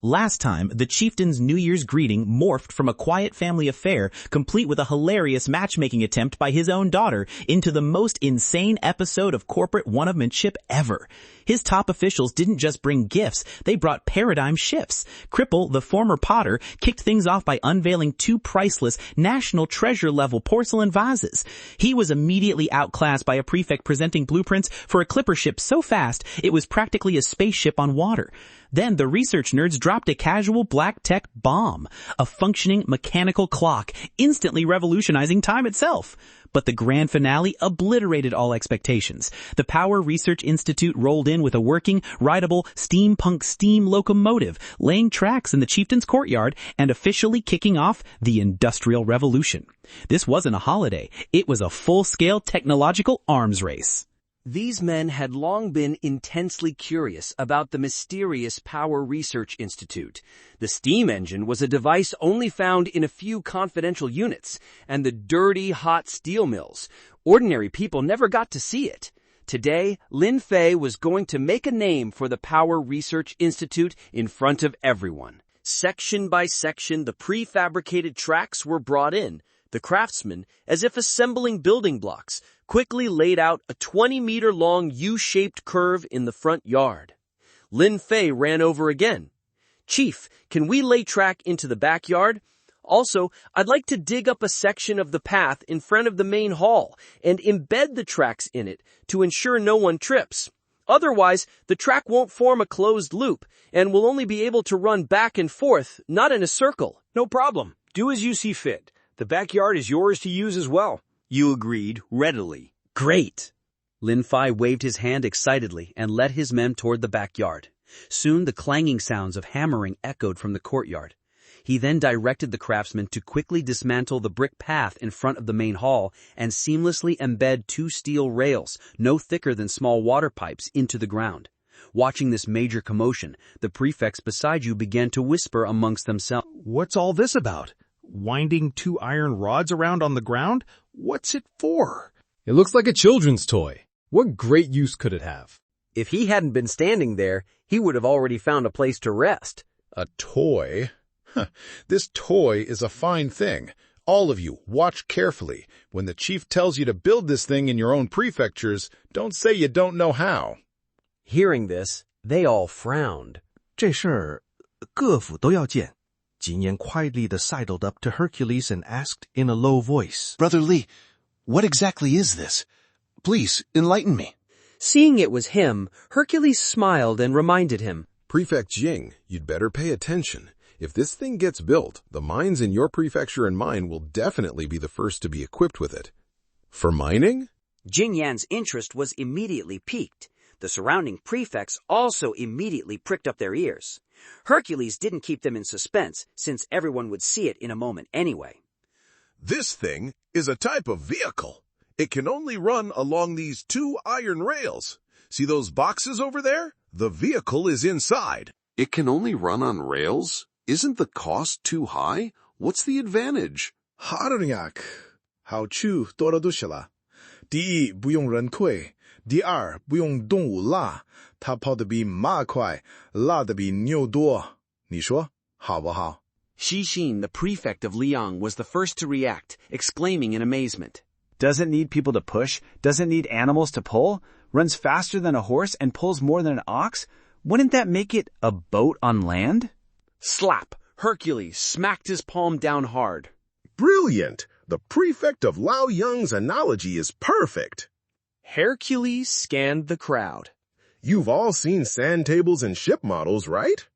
Last time, the Chieftain's New Year's greeting morphed from a quiet family affair, complete with a hilarious matchmaking attempt by his own daughter, into the most insane episode of corporate one-upmanship ever. His top officials didn't just bring gifts, they brought paradigm shifts. Cripple, the former potter, kicked things off by unveiling 2 priceless, national treasure-level porcelain vases. He was immediately outclassed by a prefect presenting blueprints for a clipper ship so fast, it was practically a spaceship on water. Then the research nerds dropped a casual black tech bomb, a functioning mechanical clock, instantly revolutionizing time itself. But the grand finale obliterated all expectations. The Power Research Institute rolled in with a working, rideable, steampunk steam locomotive, laying tracks in the Chieftain's courtyard and officially kicking off the Industrial Revolution. This wasn't a holiday. It was a full-scale technological arms race. These men had long been intensely curious about the mysterious Power Research Institute. The steam engine was a device only found in a few confidential units, and the dirty, hot steel mills. Ordinary people never got to see it. Today, Lin Fei was going to make a name for the Power Research Institute in front of everyone. Section by section, the prefabricated tracks were brought in. The craftsmen, as if assembling building blocks, quickly laid out a 20-meter-long U-shaped curve in the front yard. Lin Fei ran over again. "Chief, can we lay track into the backyard? Also, I'd like to dig up a section of the path in front of the main hall and embed the tracks in it to ensure no one trips. Otherwise, the track won't form a closed loop and we'll only be able to run back and forth, not in a circle." "No problem. Do as you see fit. The backyard is yours to use as well." Yu agreed readily. "Great." Lin Fei waved his hand excitedly and led his men toward the backyard. Soon the clanging sounds of hammering echoed from the courtyard. He then directed the craftsmen to quickly dismantle the brick path in front of the main hall and seamlessly embed 2 steel rails, no thicker than small water pipes, into the ground. Watching this major commotion, the prefects beside you began to whisper amongst themselves. "What's all this about? Winding 2 iron rods around on the ground? What's it for?" "It looks like a children's toy. What great use could it have?" If he hadn't been standing there, he would have already found a place to rest. "A toy? This toy is a fine thing. All of you, watch carefully. When the chief tells you to build this thing in your own prefectures, don't say you don't know how." Hearing this, they all frowned. 这事儿各府都要见。Jin Yan quietly sidled up to Hercules and asked in a low voice, "Brother Li, what exactly is this? Please, enlighten me." Seeing it was him, Hercules smiled and reminded him. "Prefect Jing, you'd better pay attention. If this thing gets built, the mines in your prefecture and mine will definitely be the first to be equipped with it." "For mining?" Jin Yan's interest was immediately piqued. The surrounding prefects also immediately pricked up their ears. Hercules didn't keep them in suspense, since everyone would see it in a moment anyway. "This thing is a type of vehicle. It can only run along these 2 iron rails. See those boxes over there? The vehicle is inside." "It can only run on rails? Isn't the cost too high? What's the advantage?" "하르냐, 好处多了都是了。第一，不用人推。第二，不用动物拉，它跑得比马快，拉得比牛多。你说好不好？" Xixin, the prefect of Liang, was the first to react, exclaiming in amazement. "Doesn't need people to push, doesn't need animals to pull, runs faster than a horse and pulls more than an ox? Wouldn't that make it a boat on land?" Slap! Hercules smacked his palm down hard. "Brilliant! The prefect of Liaoyang's analogy is perfect." Hercules scanned the crowd. "You've all seen sand tables and ship models, right?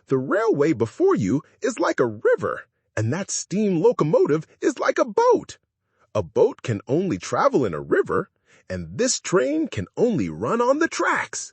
The railway before you is like a river, and that steam locomotive is like a boat. A boat can only travel in a river, and this train can only run on the tracks.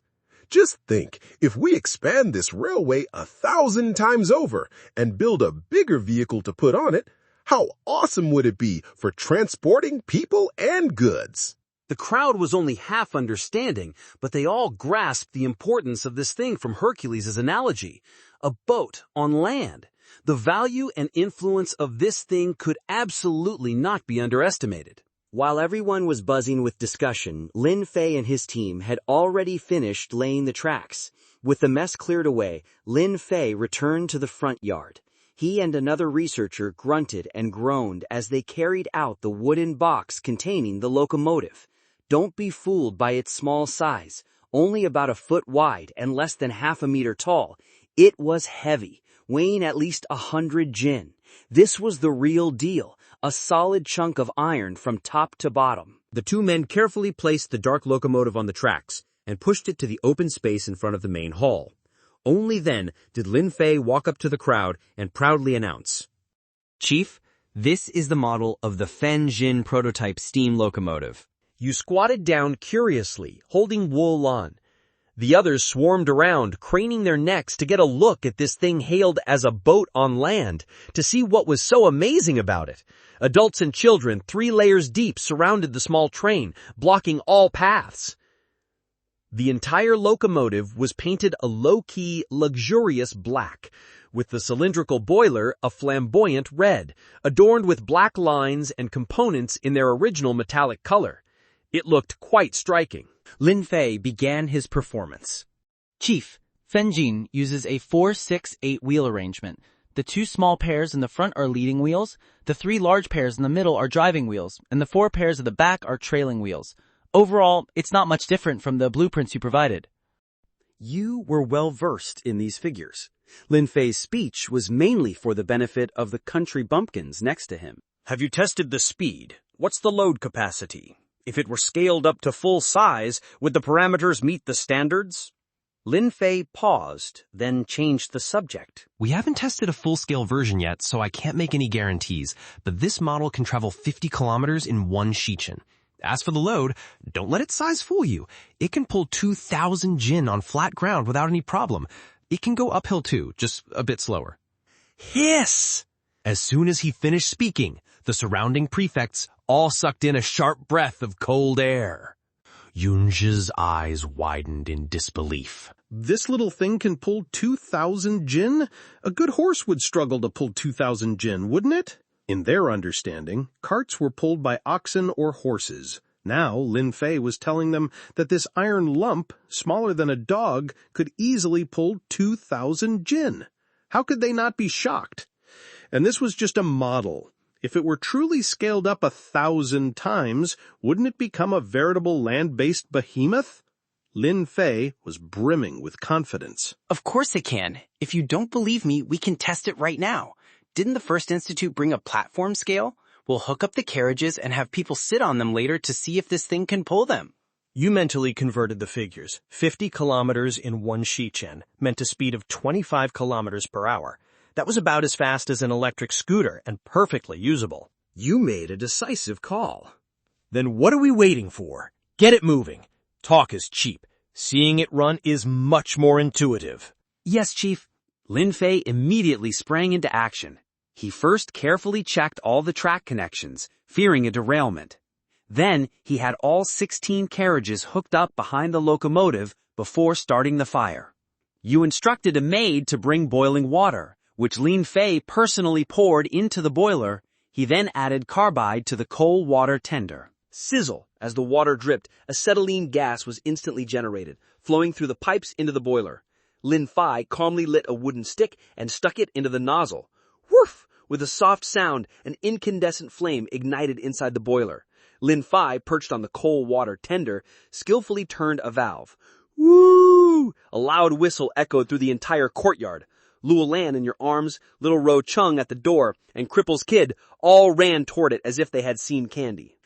Just think, if we expand this railway 1,000 times over and build a bigger vehicle to put on it, how awesome would it be for transporting people and goods?" The crowd was only half understanding, but they all grasped the importance of this thing from Hercules' analogy. A boat on land. The value and influence of this thing could absolutely not be underestimated. While everyone was buzzing with discussion, Lin Fei and his team had already finished laying the tracks. With the mess cleared away, Lin Fei returned to the front yard. He and another researcher grunted and groaned as they carried out the wooden box containing the locomotive. Don't be fooled by its small size, only about a foot wide and less than half a meter tall. It was heavy, weighing at least 100 jin. This was the real deal, a solid chunk of iron from top to bottom. The two men carefully placed the dark locomotive on the tracks and pushed it to the open space in front of the main hall. Only then did Lin Fei walk up to the crowd and proudly announce, "Chief, this is the model of the Fen Jin prototype steam locomotive." You squatted down curiously, holding Wu Lan. The others swarmed around, craning their necks to get a look at this thing hailed as a boat on land, to see what was so amazing about it. Adults and children, 3 layers deep, surrounded the small train, blocking all paths. The entire locomotive was painted a low-key, luxurious black, with the cylindrical boiler a flamboyant red, adorned with black lines and components in their original metallic color. It looked quite striking. Lin Fei began his performance. "Chief, Fenjin uses a 4-6-8 wheel arrangement. The 2 small pairs in the front are leading wheels, the 3 large pairs in the middle are driving wheels, and the 4 pairs at the back are trailing wheels. Overall, it's not much different from the blueprints you provided." You were well versed in these figures. Lin Fei's speech was mainly for the benefit of the country bumpkins next to him. Have you tested the speed? What's the load capacity? If it were scaled up to full size, would the parameters meet the standards? Lin Fei paused, then changed the subject. "We haven't tested a full-scale version yet, so I can't make any guarantees, but this model can travel 50 kilometers in 1 shichen. As for the load, don't let its size fool you. It can pull 2,000 jin on flat ground without any problem. It can go uphill too, just a bit slower." Hiss! As soon as he finished speaking, the surrounding prefects all sucked in a sharp breath of cold air. Yunzhi's eyes widened in disbelief. This little thing can pull 2,000 jin? A good horse would struggle to pull 2,000 jin, wouldn't it? In their understanding, carts were pulled by oxen or horses. Now, Lin Fei was telling them that this iron lump, smaller than a dog, could easily pull 2,000 jin. How could they not be shocked? And this was just a model. If it were truly scaled up 1,000 times, wouldn't it become a veritable land-based behemoth? Lin Fei was brimming with confidence. "Of course it can. If you don't believe me, we can test it right now. Didn't the First Institute bring a platform scale? We'll hook up the carriages and have people sit on them later to see if this thing can pull them." You mentally converted the figures. 50 kilometers in 1 shichen meant a speed of 25 kilometers per hour. That was about as fast as an electric scooter and perfectly usable. You made a decisive call. Then what are we waiting for? Get it moving. Talk is cheap. Seeing it run is much more intuitive. "Yes, Chief." Lin Fei immediately sprang into action. He first carefully checked all the track connections, fearing a derailment. Then he had all 16 carriages hooked up behind the locomotive before starting the fire. You instructed a maid to bring boiling water, which Lin Fei personally poured into the boiler. He then added carbide to the coal water tender. Sizzle! As the water dripped, acetylene gas was instantly generated, flowing through the pipes into the boiler. Lin Fei calmly lit a wooden stick and stuck it into the nozzle. Woof! With a soft sound, an incandescent flame ignited inside the boiler. Lin Fei, perched on the coal water tender, skillfully turned a valve. Woo! A loud whistle echoed through the entire courtyard. Luo Lan in your arms, little Ro Chung at the door, and Cripple's kid all ran toward it as if they had seen candy.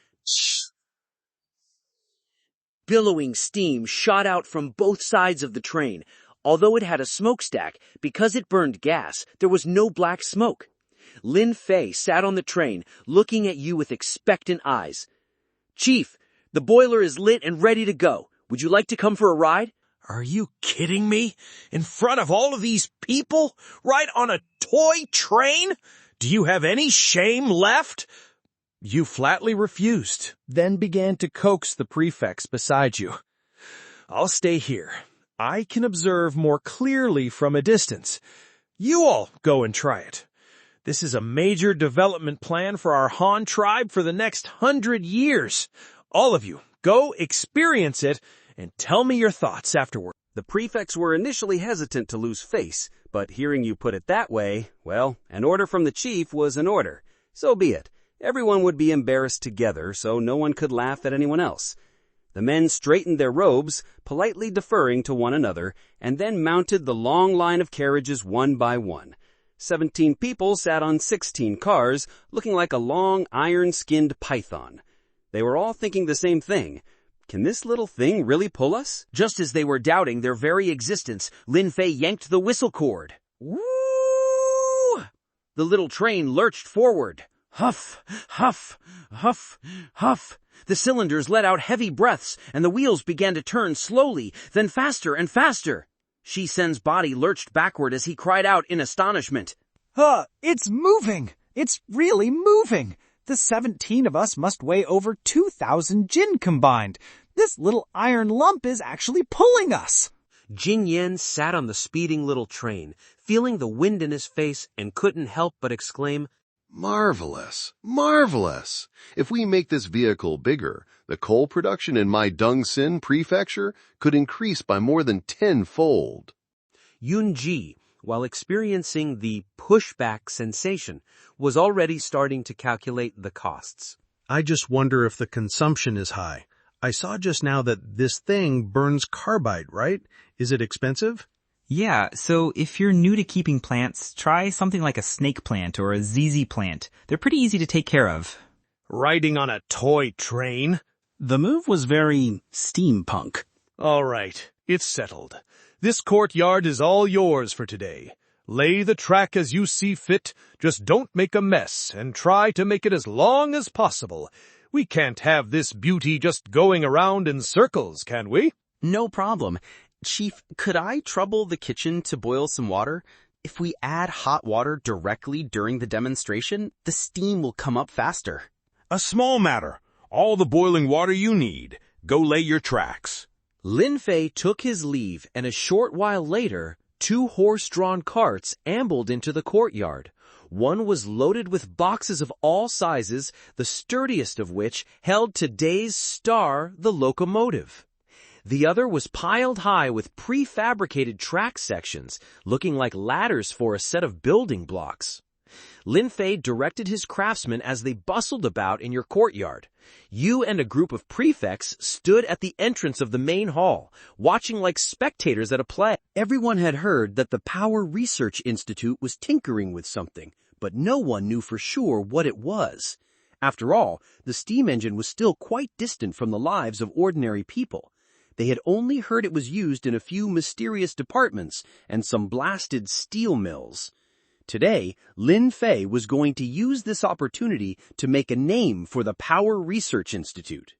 Billowing steam shot out from both sides of the train. Although it had a smokestack, because it burned gas, there was no black smoke. Lin Fei sat on the train, looking at you with expectant eyes. "Chief, the boiler is lit and ready to go. Would you like to come for a ride?" Are you kidding me? In front of all of these people? Right on a toy train? Do you have any shame left? You flatly refused, then began to coax the prefects beside you. I'll stay here. I can observe more clearly from a distance. You all go and try it. This is a major development plan for our Han tribe for the next 100 years. All of you, go experience it and tell me your thoughts afterward. The prefects were initially hesitant to lose face, but hearing you put it that way, well, an order from the chief was an order. So be it. Everyone would be embarrassed together, so no one could laugh at anyone else. The men straightened their robes, politely deferring to one another, and then mounted the long line of carriages one by one. 17 people sat on 16 cars, looking like a long, iron-skinned python. They were all thinking the same thing. Can this little thing really pull us? Just as they were doubting their very existence, Lin Fei yanked the whistle cord. Woo! The little train lurched forward. Huff, huff, huff, huff. The cylinders let out heavy breaths, and the wheels began to turn slowly, then faster and faster. Shi Sen's body lurched backward as he cried out in astonishment. It's moving! It's really moving! The 17 of us must weigh over 2,000 jin combined. This little iron lump is actually pulling us. Jin Yan sat on the speeding little train, feeling the wind in his face, and couldn't help but exclaim, Marvelous! Marvelous! If we make this vehicle bigger, the coal production in my Dongxin prefecture could increase by more than 10-fold. Yun Ji, while experiencing the pushback sensation, was already starting to calculate the costs. I just wonder if the consumption is high. I saw just now that this thing burns carbide, right? Is it expensive? Yeah, so if you're new to keeping plants, try something like a snake plant or a ZZ plant. They're pretty easy to take care of. Riding on a toy train? The move was very steampunk. All right, it's settled. This courtyard is all yours for today. Lay the track as you see fit, just don't make a mess, and try to make it as long as possible. We can't have this beauty just going around in circles, can we? No problem. Chief, could I trouble the kitchen to boil some water? If we add hot water directly during the demonstration, the steam will come up faster. A small matter. All the boiling water you need. Go lay your tracks. Lin Fei took his leave, and a short while later, 2 horse-drawn carts ambled into the courtyard. One was loaded with boxes of all sizes, the sturdiest of which held today's star, the locomotive. The other was piled high with prefabricated track sections, looking like ladders for a set of building blocks. Lin Fei directed his craftsmen as they bustled about in your courtyard. You and a group of prefects stood at the entrance of the main hall, watching like spectators at a play. Everyone had heard that the Power Research Institute was tinkering with something, but no one knew for sure what it was. After all, the steam engine was still quite distant from the lives of ordinary people. They had only heard it was used in a few mysterious departments and some blasted steel mills. Today, Lin Fei was going to use this opportunity to make a name for the Power Research Institute.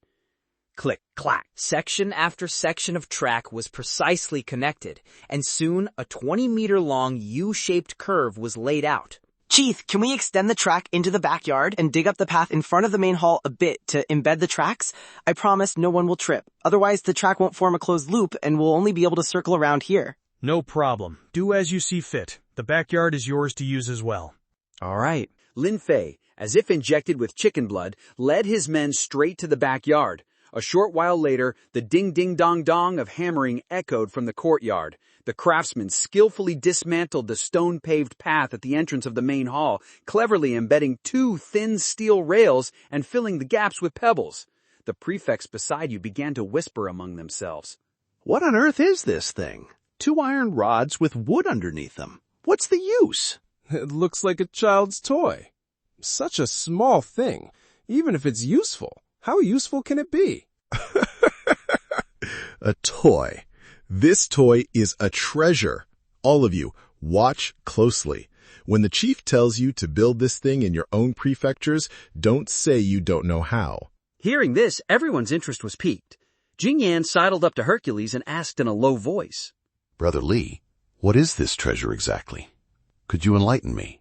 Click, clack. Section after section of track was precisely connected, and soon a 20-meter-long U-shaped curve was laid out. Chief, can we extend the track into the backyard and dig up the path in front of the main hall a bit to embed the tracks? I promise no one will trip. Otherwise, the track won't form a closed loop and we'll only be able to circle around here. No problem. Do as you see fit. The backyard is yours to use as well. All right. Lin Fei, as if injected with chicken blood, led his men straight to the backyard. A short while later, the ding-ding-dong-dong of hammering echoed from the courtyard. The craftsmen skillfully dismantled the stone-paved path at the entrance of the main hall, cleverly embedding 2 thin steel rails and filling the gaps with pebbles. The prefects beside you began to whisper among themselves. What on earth is this thing? 2 iron rods with wood underneath them. What's the use? It looks like a child's toy. Such a small thing. Even if it's useful, how useful can it be? A toy. This toy is a treasure. All of you, watch closely. When the chief tells you to build this thing in your own prefectures, don't say you don't know how. Hearing this, everyone's interest was piqued. Jing Yan sidled up to Hercules and asked in a low voice. Brother Li, what is this treasure exactly? Could you enlighten me?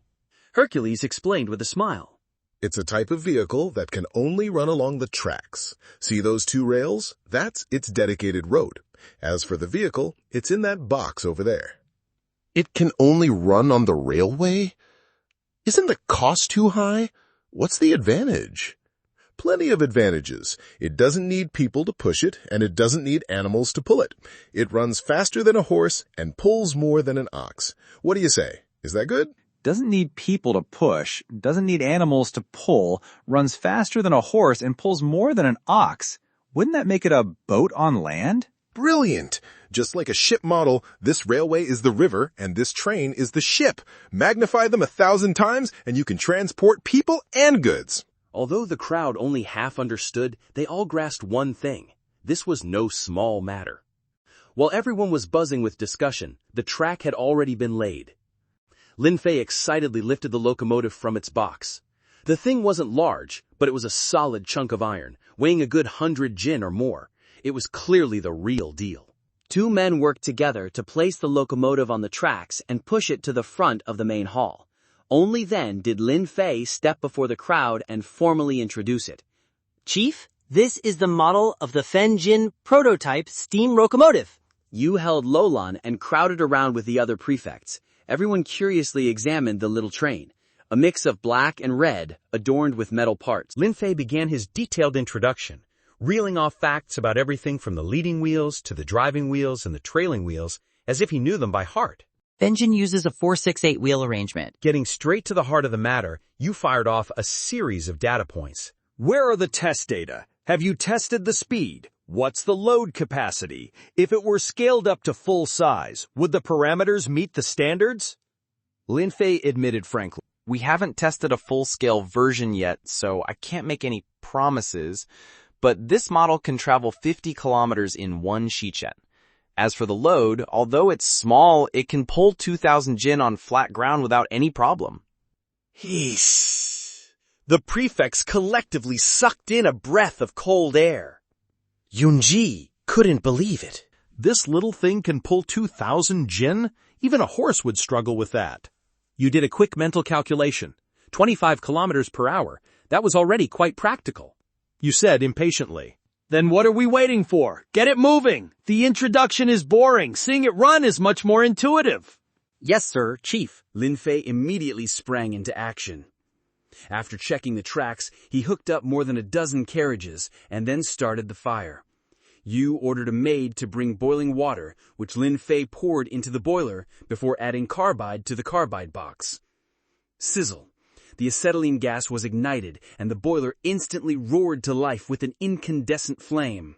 Hercules explained with a smile. It's a type of vehicle that can only run along the tracks. See those 2 rails? That's its dedicated road. As for the vehicle, it's in that box over there. It can only run on the railway? Isn't the cost too high? What's the advantage? Plenty of advantages. It doesn't need people to push it, and it doesn't need animals to pull it. It runs faster than a horse and pulls more than an ox. What do you say? Is that good? Doesn't need people to push, doesn't need animals to pull, runs faster than a horse and pulls more than an ox. Wouldn't that make it a boat on land? Brilliant! Just like a ship model, this railway is the river and this train is the ship. Magnify them 1,000 times and you can transport people and goods. Although the crowd only half understood, they all grasped one thing. This was no small matter. While everyone was buzzing with discussion, the track had already been laid. Lin Fei excitedly lifted the locomotive from its box. The thing wasn't large, but it was a solid chunk of iron, weighing a good 100 jin or more. It was clearly the real deal. 2 men worked together to place the locomotive on the tracks and push it to the front of the main hall. Only then did Lin Fei step before the crowd and formally introduce it. Chief, this is the model of the Fenjin prototype steam locomotive. Yu held Lolan and crowded around with the other prefects. Everyone curiously examined the little train, a mix of black and red, adorned with metal parts. Lin Fei began his detailed introduction, reeling off facts about everything from the leading wheels to the driving wheels and the trailing wheels, as if he knew them by heart. Fenjin uses a 4-6-8 wheel arrangement. Getting straight to the heart of the matter, you fired off a series of data points. Where are the test data? Have you tested the speed? What's the load capacity? If it were scaled up to full size, would the parameters meet the standards? Lin Fei admitted frankly. We haven't tested a full-scale version yet, so I can't make any promises, but this model can travel 50 kilometers in one shichen. As for the load, although it's small, it can pull 2,000 jin on flat ground without any problem. Hiss. The prefects collectively sucked in a breath of cold air. Yunji couldn't believe it. This little thing can pull 2,000 jin? Even a horse would struggle with that. You did a quick mental calculation. 25 kilometers per hour. That was already quite practical. You said impatiently. Then what are we waiting for? Get it moving! The introduction is boring. Seeing it run is much more intuitive. Yes, sir, Chief. Lin Fei immediately sprang into action. After checking the tracks, he hooked up more than a dozen carriages and then started the fire. Yu ordered a maid to bring boiling water, which Lin Fei poured into the boiler before adding carbide to the carbide box. Sizzle. The acetylene gas was ignited, and the boiler instantly roared to life with an incandescent flame.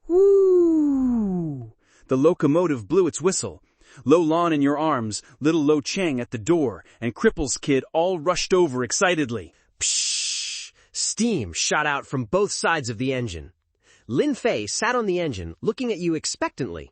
Woo! The locomotive blew its whistle. Lo Lan in your arms, little Lo Cheng at the door, and Cripple's kid all rushed over excitedly. Pshh! Steam shot out from both sides of the engine. Lin Fei sat on the engine, looking at you expectantly.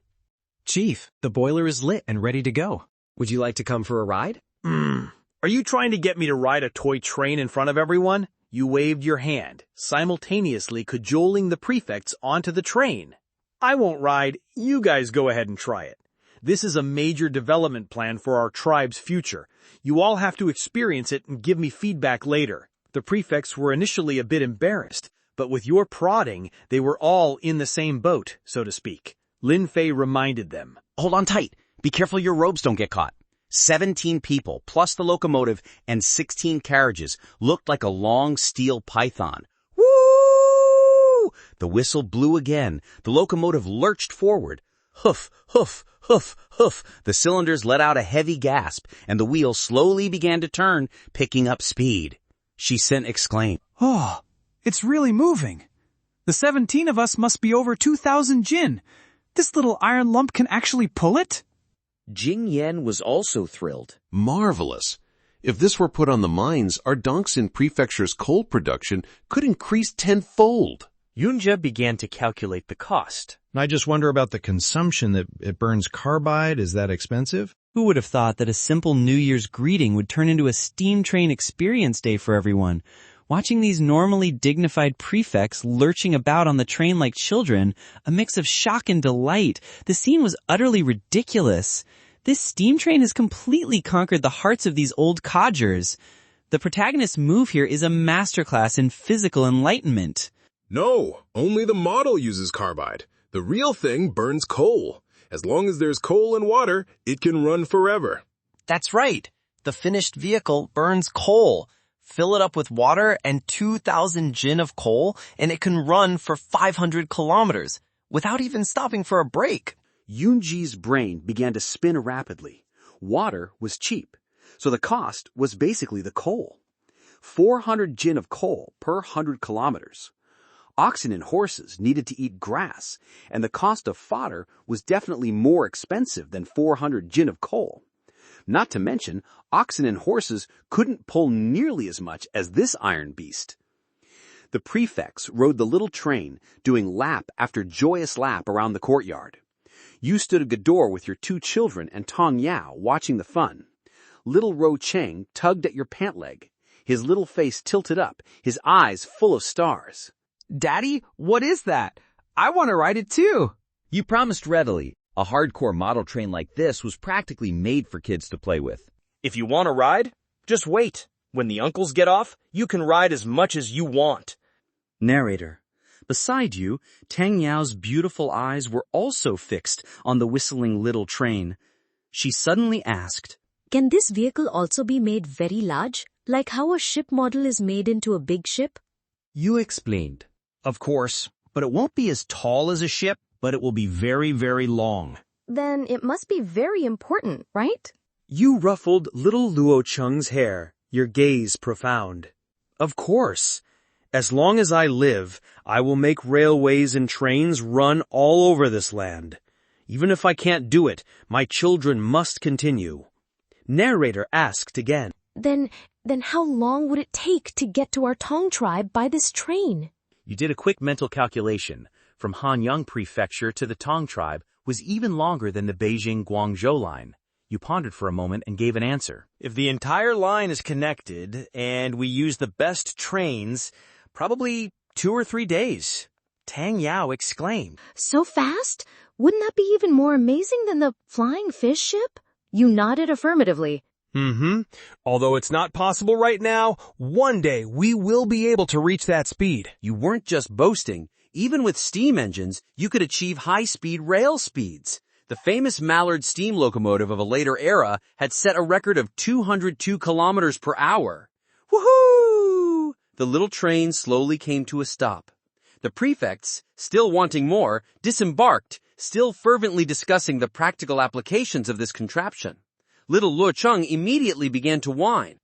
Chief, the boiler is lit and ready to go. Would you like to come for a ride? Are you trying to get me to ride a toy train in front of everyone? You waved your hand, simultaneously cajoling the prefects onto the train. I won't ride. You guys go ahead and try it. This is a major development plan for our tribe's future. You all have to experience it and give me feedback later. The prefects were initially a bit embarrassed, but with your prodding, they were all in the same boat, so to speak. Lin Fei reminded them. Hold on tight. Be careful your robes don't get caught. 17 people, plus the locomotive, and 16 carriages looked like a long steel python. Woo! The whistle blew again. The locomotive lurched forward. Hoof, hoof, hoof, hoof. The cylinders let out a heavy gasp, and the wheel slowly began to turn, picking up speed. Shisen exclaimed, Oh, it's really moving. The 17 of us must be over 2,000 jin. This little iron lump can actually pull it? Jing Yan was also thrilled. Marvelous. If this were put on the mines, our Dongxin Prefecture's coal production could increase tenfold. Yunjia began to calculate the cost. I just wonder about the consumption. That it burns carbide. Is that expensive? Who would have thought that a simple New Year's greeting would turn into a steam train experience day for everyone? Watching these normally dignified prefects lurching about on the train like children, a mix of shock and delight, the scene was utterly ridiculous. This steam train has completely conquered the hearts of these old codgers. The protagonist's move here is a masterclass in physical enlightenment. No, only the model uses carbide. The real thing burns coal. As long as there's coal and water, it can run forever. That's right. The finished vehicle burns coal. fill it up with water and 2,000 jin of coal, and it can run for 500 kilometers without even stopping for a break. Yoonji's brain began to spin rapidly. Water was cheap, so the cost was basically the coal. 400 jin of coal per 100 kilometers. Oxen and horses needed to eat grass, and the cost of fodder was definitely more expensive than 400 jin of coal. Not to mention, oxen and horses couldn't pull nearly as much as this iron beast. The prefects rode the little train, doing lap after joyous lap around the courtyard. You stood at the door with your 2 children and Tong Yao watching the fun. Little Ro Cheng tugged at your pant leg, his little face tilted up, his eyes full of stars. Daddy, what is that? I want to ride it too. You promised readily. A hardcore model train like this was practically made for kids to play with. If you want to ride, just wait. When the uncles get off, you can ride as much as you want. Narrator. Beside you, Tang Yao's beautiful eyes were also fixed on the whistling little train. She suddenly asked, "Can this vehicle also be made very large, like how a ship model is made into a big ship?" You explained. Of course, but it won't be as tall as a ship, but it will be very, very long. Then it must be very important, right? You ruffled little Luo Cheng's hair, your gaze profound. Of course. As long as I live, I will make railways and trains run all over this land. Even if I can't do it, my children must continue. Narrator asked again. Then how long would it take to get to our Tong tribe by this train? You did a quick mental calculation. From Hanyang Prefecture to the Tong tribe was even longer than the Beijing-Guangzhou line. You pondered for a moment and gave an answer. If the entire line is connected and we use the best trains, probably 2 or 3 days. Tang Yao exclaimed. So fast? Wouldn't that be even more amazing than the flying fish ship? You nodded affirmatively. Although it's not possible right now, one day we will be able to reach that speed. You weren't just boasting. Even with steam engines, you could achieve high-speed rail speeds. The famous Mallard steam locomotive of a later era had set a record of 202 kilometers per hour. Woohoo! The little train slowly came to a stop. The prefects, still wanting more, disembarked, still fervently discussing the practical applications of this contraption. Little Luo Cheng immediately began to whine.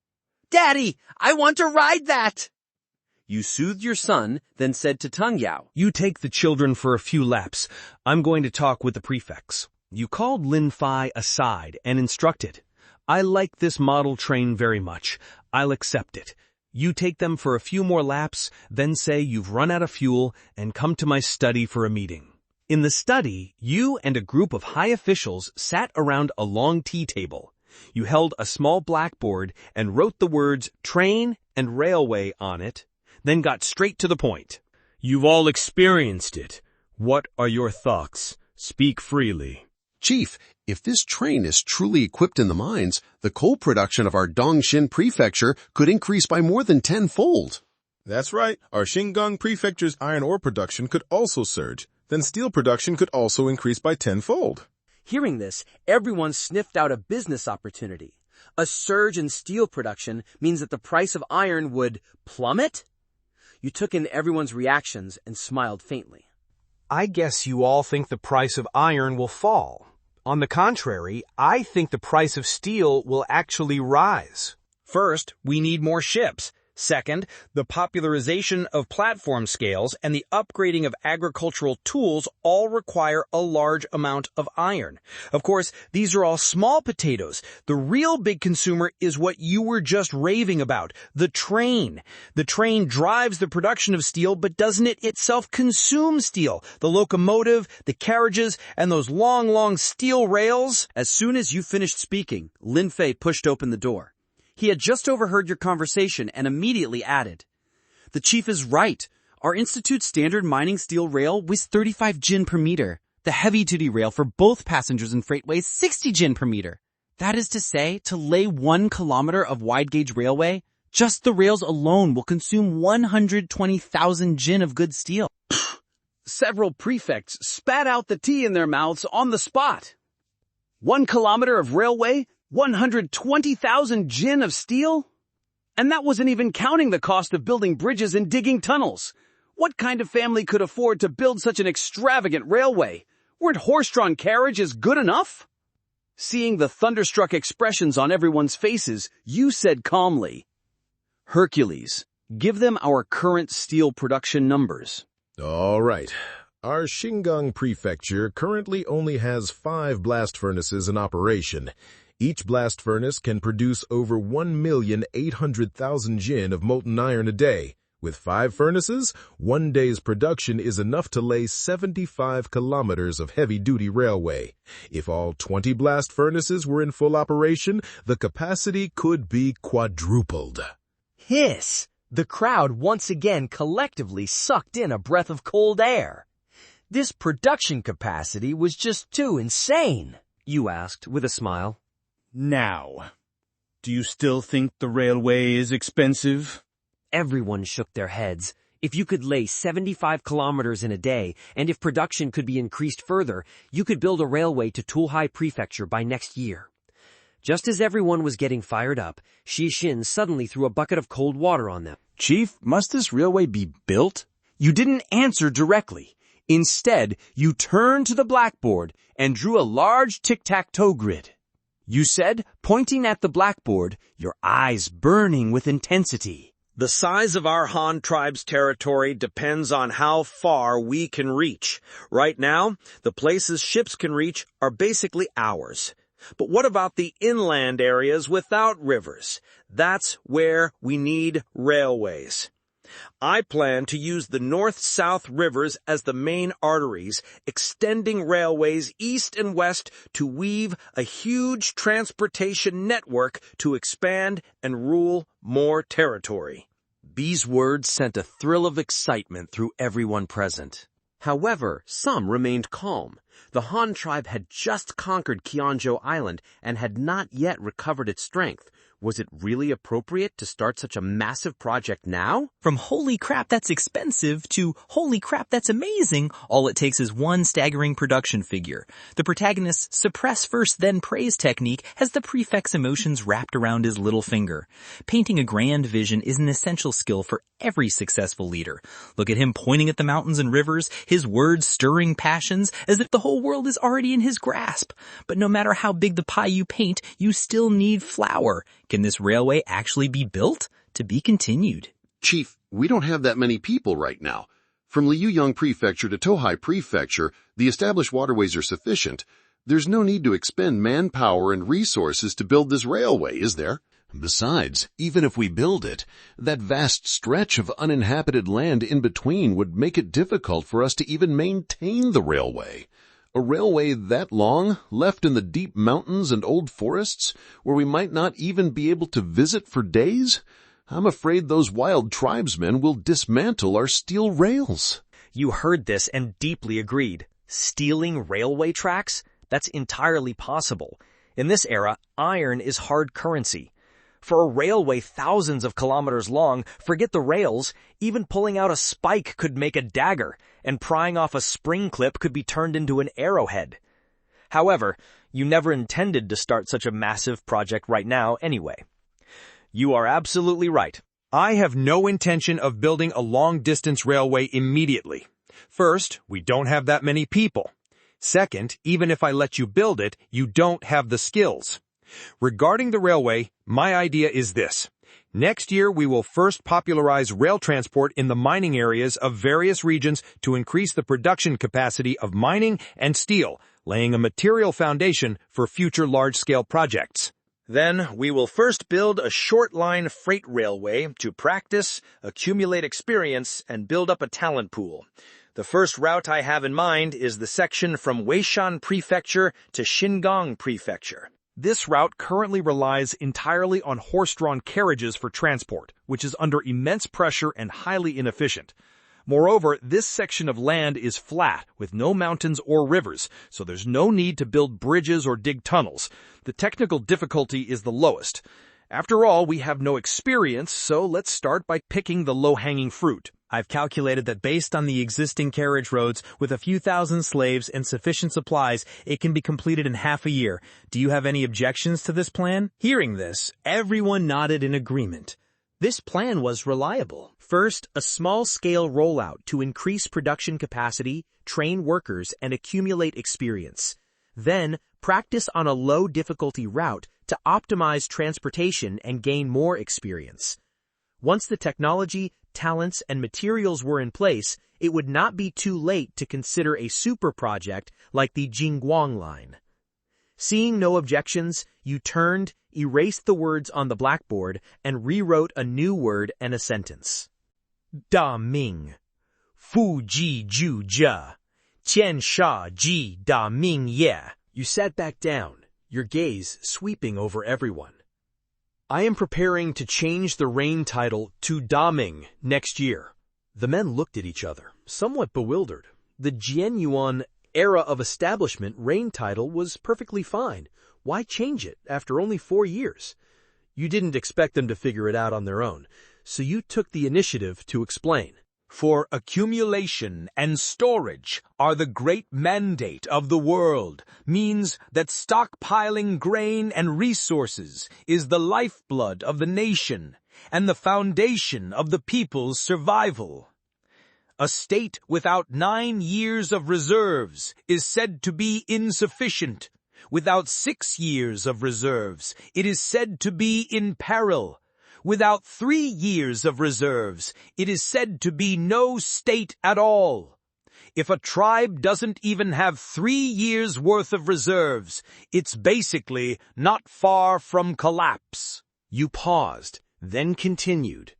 "Daddy, I want to ride that!" You soothed your son, then said to Tang Yao, "You take the children for a few laps. I'm going to talk with the prefects." You called Lin Fei aside and instructed. "I like this model train very much. I'll accept it. You take them for a few more laps, then say you've run out of fuel and come to my study for a meeting." In the study, you and a group of high officials sat around a long tea table. You held a small blackboard and wrote the words train and railway on it, then got straight to the point. "You've all experienced it. What are your thoughts? Speak freely." Chief, if this train is truly equipped in the mines, the coal production of our Dongxin prefecture could increase by more than 10-fold. That's right. Our Xingang prefecture's iron ore production could also surge. Then steel production could also increase by 10-fold. Hearing this, everyone sniffed out a business opportunity. A surge in steel production means that the price of iron would plummet? You took in everyone's reactions and smiled faintly. I guess you all think the price of iron will fall. On the contrary, I think the price of steel will actually rise. First, we need more ships. Second, the popularization of platform scales and the upgrading of agricultural tools all require a large amount of iron. Of course, these are all small potatoes. The real big consumer is what you were just raving about, the train. The train drives the production of steel, but doesn't it itself consume steel? The locomotive, the carriages, and those long, long steel rails? As soon as you finished speaking, Lin Fei pushed open the door. He had just overheard your conversation and immediately added, "The chief is right. Our institute's standard mining steel rail weighs 35 jin per meter. The heavy-duty rail for both passengers and freight weighs 60 jin per meter. That is to say, to lay 1 kilometer of wide-gauge railway, just the rails alone will consume 120,000 jin of good steel." Several prefects spat out the tea in their mouths on the spot. 1 kilometer of railway? 120,000 jin of steel? And that wasn't even counting the cost of building bridges and digging tunnels. What kind of family could afford to build such an extravagant railway? Weren't horse-drawn carriages good enough? Seeing the thunderstruck expressions on everyone's faces, you said calmly, Hercules, give them our current steel production numbers. All right. Our Shingang Prefecture currently only has 5 blast furnaces in operation. Each blast furnace can produce over 1,800,000 jin of molten iron a day. With 5 furnaces, 1 day's production is enough to lay 75 kilometers of heavy-duty railway. If all 20 blast furnaces were in full operation, the capacity could be quadrupled. Hiss! The crowd once again collectively sucked in a breath of cold air. This production capacity was just too insane. You asked with a smile. Now, do you still think the railway is expensive? Everyone shook their heads. If you could lay 75 kilometers in a day, and if production could be increased further, you could build a railway to Tulhai Prefecture by next year. Just as everyone was getting fired up, Xixin suddenly threw a bucket of cold water on them. Chief, must this railway be built? You didn't answer directly. Instead, you turned to the blackboard and drew a large tic-tac-toe grid. You said, pointing at the blackboard, your eyes burning with intensity. The size of our Han tribe's territory depends on how far we can reach. Right now, the places ships can reach are basically ours. But what about the inland areas without rivers? That's where we need railways. I plan to use the north-south rivers as the main arteries, extending railways east and west to weave a huge transportation network to expand and rule more territory. These words sent a thrill of excitement through everyone present. However, some remained calm. The Han tribe had just conquered Qiongzhou Island and had not yet recovered its strength. Was it really appropriate to start such a massive project now? From holy crap, that's expensive to holy crap, that's amazing, all it takes is one staggering production figure. The protagonist's suppress first then praise technique has the prefect's emotions wrapped around his little finger. Painting a grand vision is an essential skill for every successful leader. Look at him pointing at the mountains and rivers, his words stirring passions as if the whole world is already in his grasp. But no matter how big the pie you paint, you still need flour. Can this railway actually be built? To be continued. Chief, we don't have that many people right now. From Liuyang Prefecture to Tohai Prefecture, the established waterways are sufficient. There's no need to expend manpower and resources to build this railway, is there? Besides, even if we build it, that vast stretch of uninhabited land in between would make it difficult for us to even maintain the railway. A railway that long, left in the deep mountains and old forests, where we might not even be able to visit for days? I'm afraid those wild tribesmen will dismantle our steel rails. You heard this and deeply agreed. Stealing railway tracks? That's entirely possible. In this era, iron is hard currency. For a railway thousands of kilometers long, forget the rails, even pulling out a spike could make a dagger, and prying off a spring clip could be turned into an arrowhead. However, you never intended to start such a massive project right now anyway. You are absolutely right. I have no intention of building a long-distance railway immediately. First, we don't have that many people. Second, even if I let you build it, you don't have the skills. Regarding the railway, my idea is this. Next year, we will first popularize rail transport in the mining areas of various regions to increase the production capacity of mining and steel, laying a material foundation for future large-scale projects. Then, we will first build a short-line freight railway to practice, accumulate experience, and build up a talent pool. The first route I have in mind is the section from Weishan Prefecture to Shingang Prefecture. This route currently relies entirely on horse-drawn carriages for transport, which is under immense pressure and highly inefficient. Moreover, this section of land is flat, with no mountains or rivers, so there's no need to build bridges or dig tunnels. The technical difficulty is the lowest. After all, we have no experience, so let's start by picking the low-hanging fruit. I've calculated that based on the existing carriage roads, with a few thousand slaves and sufficient supplies, it can be completed in half a year. Do you have any objections to this plan? Hearing this, everyone nodded in agreement. This plan was reliable. First, a small-scale rollout to increase production capacity, train workers, and accumulate experience. Then, practice on a low-difficulty route to optimize transportation and gain more experience. Once the technology, talents, and materials were in place, it would not be too late to consider a super project like the Jingguang line. Seeing no objections, you turned, erased the words on the blackboard, and rewrote a new word and a sentence. Da Ming. Fu ji ju jia. Qian sha ji da ming ye. You sat back down, your gaze sweeping over everyone. I am preparing to change the reign title to Da Ming next year. The men looked at each other, somewhat bewildered. The Jian Yuan Era of Establishment reign title was perfectly fine. Why change it after only 4 years? You didn't expect them to figure it out on their own, so you took the initiative to explain. For accumulation and storage are the great mandate of the world, means that stockpiling grain and resources is the lifeblood of the nation and the foundation of the people's survival. A state without 9 years of reserves is said to be insufficient. Without 6 years of reserves, it is said to be in peril. Without 3 years of reserves, it is said to be no state at all. If a tribe doesn't even have 3 years' worth of reserves, it's basically not far from collapse. You paused, then continued.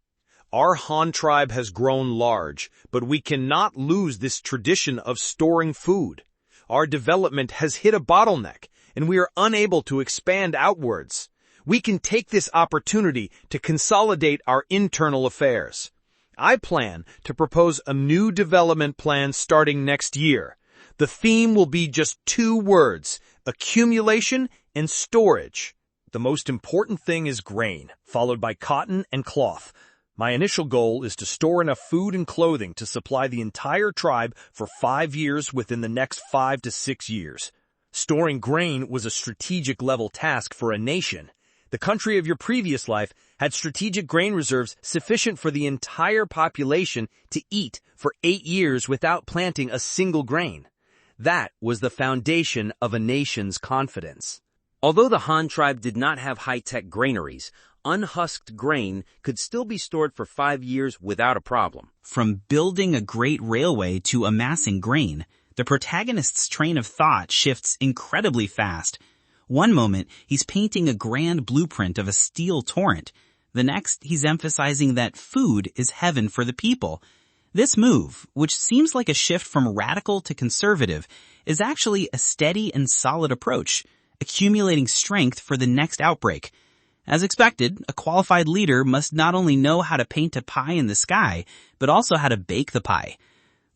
Our Han tribe has grown large, but we cannot lose this tradition of storing food. Our development has hit a bottleneck, and we are unable to expand outwards. We can take this opportunity to consolidate our internal affairs. I plan to propose a new development plan starting next year. The theme will be just 2 words, accumulation and storage. The most important thing is grain, followed by cotton and cloth. My initial goal is to store enough food and clothing to supply the entire tribe for 5 years within the next 5 to 6 years. Storing grain was a strategic level task for a nation. The country of your previous life had strategic grain reserves sufficient for the entire population to eat for 8 years without planting a single grain. That was the foundation of a nation's confidence. Although the Han tribe did not have high-tech granaries, unhusked grain could still be stored for 5 years without a problem. From building a great railway to amassing grain, the protagonist's train of thought shifts incredibly fast. One moment, he's painting a grand blueprint of a steel torrent. The next, he's emphasizing that food is heaven for the people. This move, which seems like a shift from radical to conservative, is actually a steady and solid approach, accumulating strength for the next outbreak. As expected, a qualified leader must not only know how to paint a pie in the sky, but also how to bake the pie.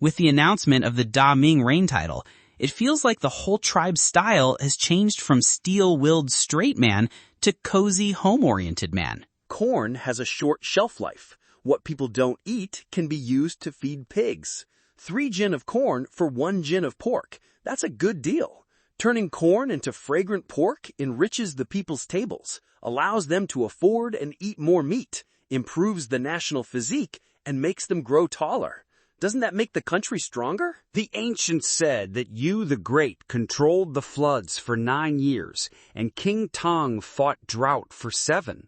With the announcement of the Da Ming reign title, it feels like the whole tribe's style has changed from steel-willed straight man to cozy, home-oriented man. Corn has a short shelf life. What people don't eat can be used to feed pigs. 3 gin of corn for 1 gin of pork. That's a good deal. Turning corn into fragrant pork enriches the people's tables, allows them to afford and eat more meat, improves the national physique, and makes them grow taller. Doesn't that make the country stronger? The ancients said that you, the great, controlled the floods for 9 years, and King Tang fought drought for 7.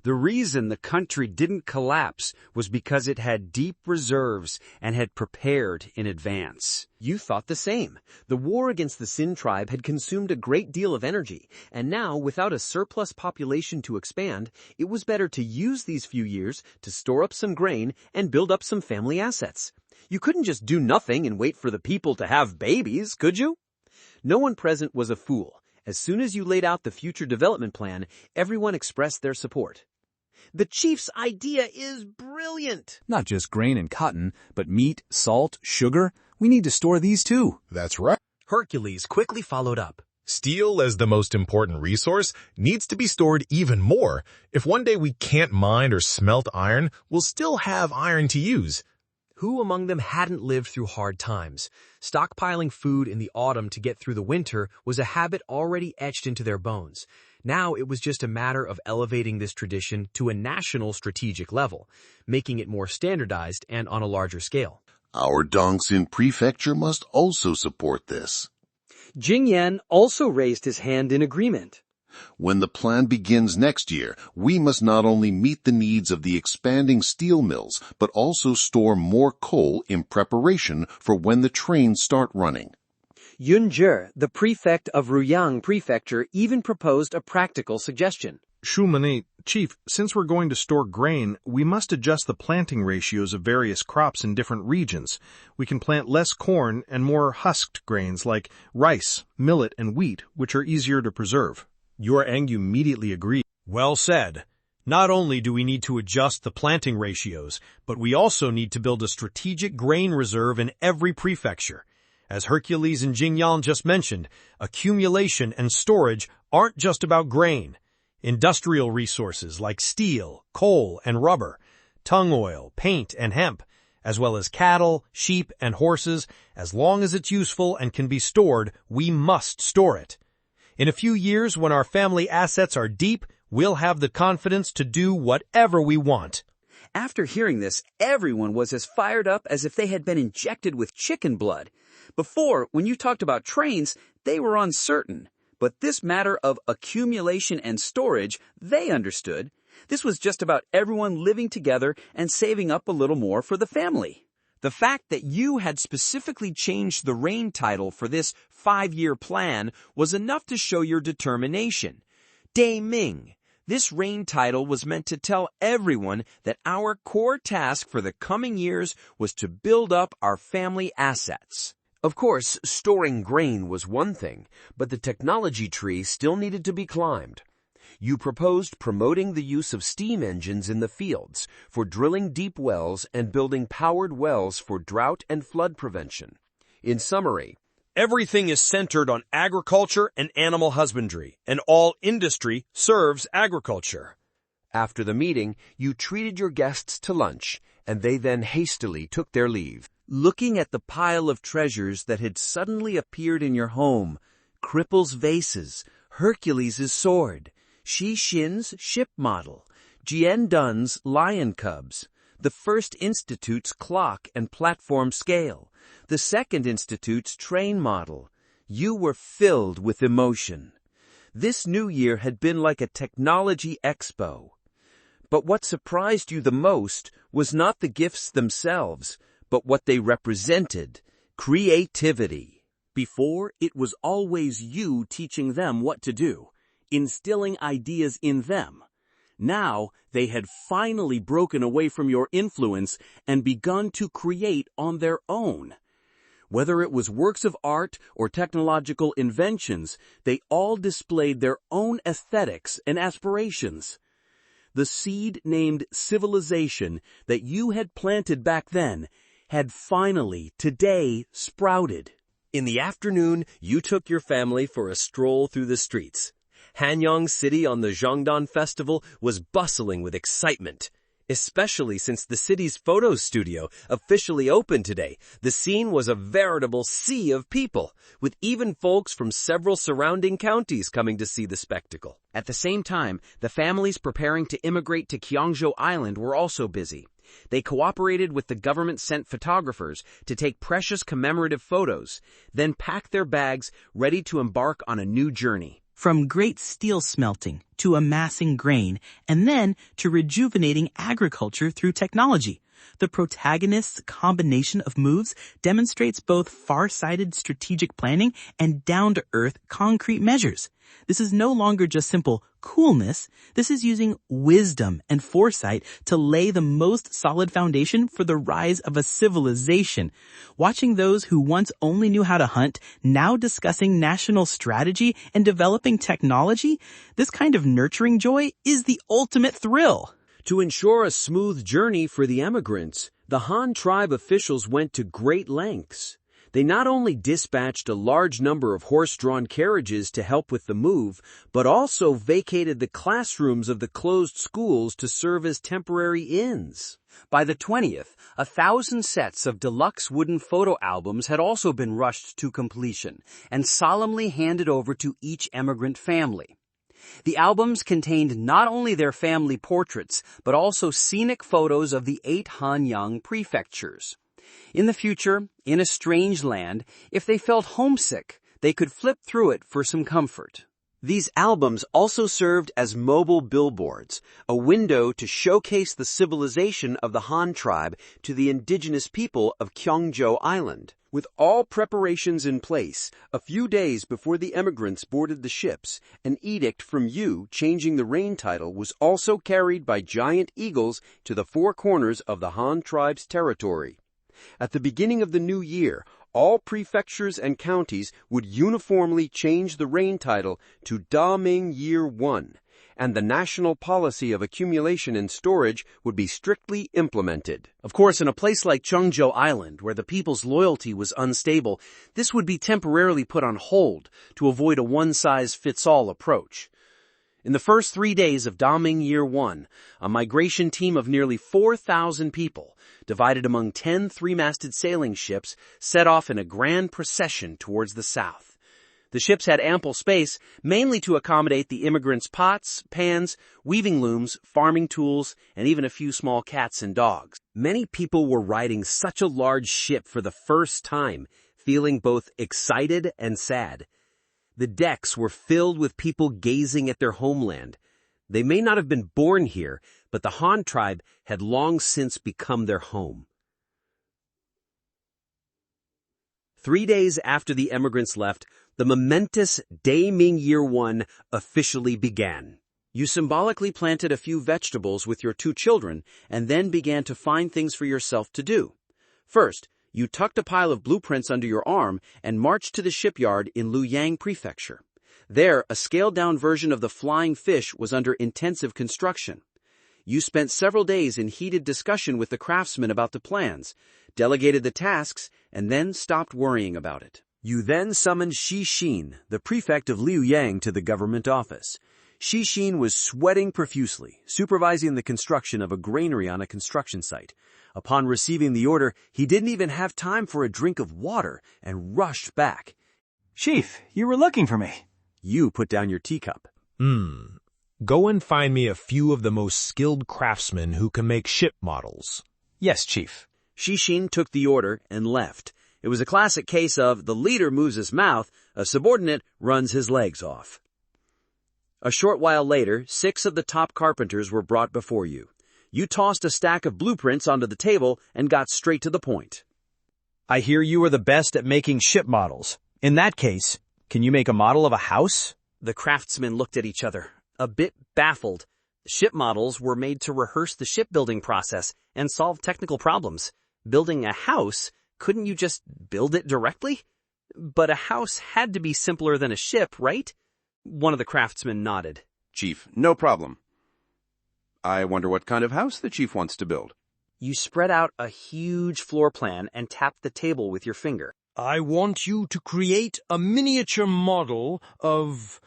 The reason the country didn't collapse was because it had deep reserves and had prepared in advance. You thought the same. The war against the Sin tribe had consumed a great deal of energy, and now, without a surplus population to expand, it was better to use these few years to store up some grain and build up some family assets. You couldn't just do nothing and wait for the people to have babies, could you? No one present was a fool. As soon as you laid out the future development plan, everyone expressed their support. The chief's idea is brilliant. Not just grain and cotton, but meat, salt, sugar. We need to store these too. That's right. Hercules quickly followed up. Steel, as the most important resource, needs to be stored even more. If one day we can't mine or smelt iron, we'll still have iron to use. Who among them hadn't lived through hard times? Stockpiling food in the autumn to get through the winter was a habit already etched into their bones. Now it was just a matter of elevating this tradition to a national strategic level, making it more standardized and on a larger scale. Our Dongxin Prefecture must also support this. Jingyan also raised his hand in agreement. When the plan begins next year, we must not only meet the needs of the expanding steel mills, but also store more coal in preparation for when the trains start running. Yun Zhe, the prefect of Ruyang Prefecture, even proposed a practical suggestion. Shumani, Chief, since we're going to store grain, we must adjust the planting ratios of various crops in different regions. We can plant less corn and more husked grains like rice, millet, and wheat, which are easier to preserve. Your Eng immediately agreed. Well said. Not only do we need to adjust the planting ratios, but we also need to build a strategic grain reserve in every prefecture. As Hercules and Jingyan just mentioned, accumulation and storage aren't just about grain. Industrial resources like steel, coal, and rubber, tung oil, paint, and hemp, as well as cattle, sheep, and horses, as long as it's useful and can be stored, we must store it. In a few years, when our family assets are deep, we'll have the confidence to do whatever we want. After hearing this, everyone was as fired up as if they had been injected with chicken blood. Before, when you talked about trains, they were uncertain. But this matter of accumulation and storage, they understood. This was just about everyone living together and saving up a little more for the family. The fact that you had specifically changed the reign title for this 5-year plan was enough to show your determination. Day Ming. This reign title was meant to tell everyone that our core task for the coming years was to build up our family assets. Of course, storing grain was one thing, but the technology tree still needed to be climbed. You proposed promoting the use of steam engines in the fields for drilling deep wells and building powered wells for drought and flood prevention. In summary, everything is centered on agriculture and animal husbandry, and all industry serves agriculture. After the meeting, you treated your guests to lunch, and they then hastily took their leave. Looking at the pile of treasures that had suddenly appeared in your home, Cripple's vases, Hercules' sword, Shi Xin's ship model, Jian Dun's lion cubs, the First Institute's clock and platform scale, the Second Institute's train model, you were filled with emotion. This new year had been like a technology expo. But what surprised you the most was not the gifts themselves, but what they represented, creativity. Before, it was always you teaching them what to do, instilling ideas in them. Now, they had finally broken away from your influence and begun to create on their own. Whether it was works of art or technological inventions, they all displayed their own aesthetics and aspirations. The seed named civilization that you had planted back then had finally, today, sprouted. In the afternoon, you took your family for a stroll through the streets. Hanyang City on the Zhangdan Festival was bustling with excitement. Especially since the city's photo studio officially opened today, the scene was a veritable sea of people, with even folks from several surrounding counties coming to see the spectacle. At the same time, the families preparing to immigrate to Qiongzhou Island were also busy. They cooperated with the government-sent photographers to take precious commemorative photos, then packed their bags ready to embark on a new journey. From great steel smelting to amassing grain, and then to rejuvenating agriculture through technology. The protagonist's combination of moves demonstrates both far-sighted strategic planning and down-to-earth concrete measures. This is no longer just simple coolness. This is using wisdom and foresight to lay the most solid foundation for the rise of a civilization. Watching those who once only knew how to hunt now discussing national strategy and developing technology, this kind of nurturing joy is the ultimate thrill. To ensure a smooth journey for the emigrants, the Han tribe officials went to great lengths. They not only dispatched a large number of horse-drawn carriages to help with the move, but also vacated the classrooms of the closed schools to serve as temporary inns. By the 20th, 1,000 sets of deluxe wooden photo albums had also been rushed to completion and solemnly handed over to each emigrant family. The albums contained not only their family portraits, but also scenic photos of the 8 Hanyang prefectures. In the future, in a strange land, if they felt homesick, they could flip through it for some comfort. These albums also served as mobile billboards, a window to showcase the civilization of the Han tribe to the indigenous people of Qiongzhou Island. With all preparations in place, a few days before the emigrants boarded the ships, an edict from Yu changing the reign title was also carried by giant eagles to the 4 corners of the Han tribe's territory. At the beginning of the new year, all prefectures and counties would uniformly change the reign title to Daming Year 1, and the national policy of accumulation and storage would be strictly implemented. Of course, in a place like Qiongzhou Island, where the people's loyalty was unstable, this would be temporarily put on hold to avoid a one-size-fits-all approach. In the first 3 days of Daming Year 1, a migration team of nearly 4,000 people, divided among 10 three-masted sailing ships, set off in a grand procession towards the south. The ships had ample space, mainly to accommodate the immigrants' pots, pans, weaving looms, farming tools, and even a few small cats and dogs. Many people were riding such a large ship for the first time, feeling both excited and sad. The decks were filled with people gazing at their homeland. They may not have been born here, but the Han tribe had long since become their home. 3 days after the emigrants left, the momentous Daming Year 1 officially began. You symbolically planted a few vegetables with your 2 children and then began to find things for yourself to do. First, you tucked a pile of blueprints under your arm and marched to the shipyard in Luoyang Prefecture. There, a scaled-down version of the flying fish was under intensive construction. You spent several days in heated discussion with the craftsmen about the plans, delegated the tasks, and then stopped worrying about it. You then summoned Xixin, the prefect of Liuyang, to the government office. Xixin was sweating profusely, supervising the construction of a granary on a construction site. Upon receiving the order, he didn't even have time for a drink of water and rushed back. Chief, you were looking for me. You put down your teacup. Go and find me a few of the most skilled craftsmen who can make ship models. Yes, Chief. Xixin took the order and left. It was a classic case of the leader moves his mouth, a subordinate runs his legs off. A short while later, 6 of the top carpenters were brought before you. You tossed a stack of blueprints onto the table and got straight to the point. I hear you are the best at making ship models. In that case, can you make a model of a house? The craftsmen looked at each other, a bit baffled. Ship models were made to rehearse the shipbuilding process and solve technical problems. Building a house, couldn't you just build it directly? But a house had to be simpler than a ship, right? One of the craftsmen nodded. Chief, no problem. I wonder what kind of house the chief wants to build. You spread out a huge floor plan and tapped the table with your finger. I want you to create a miniature model of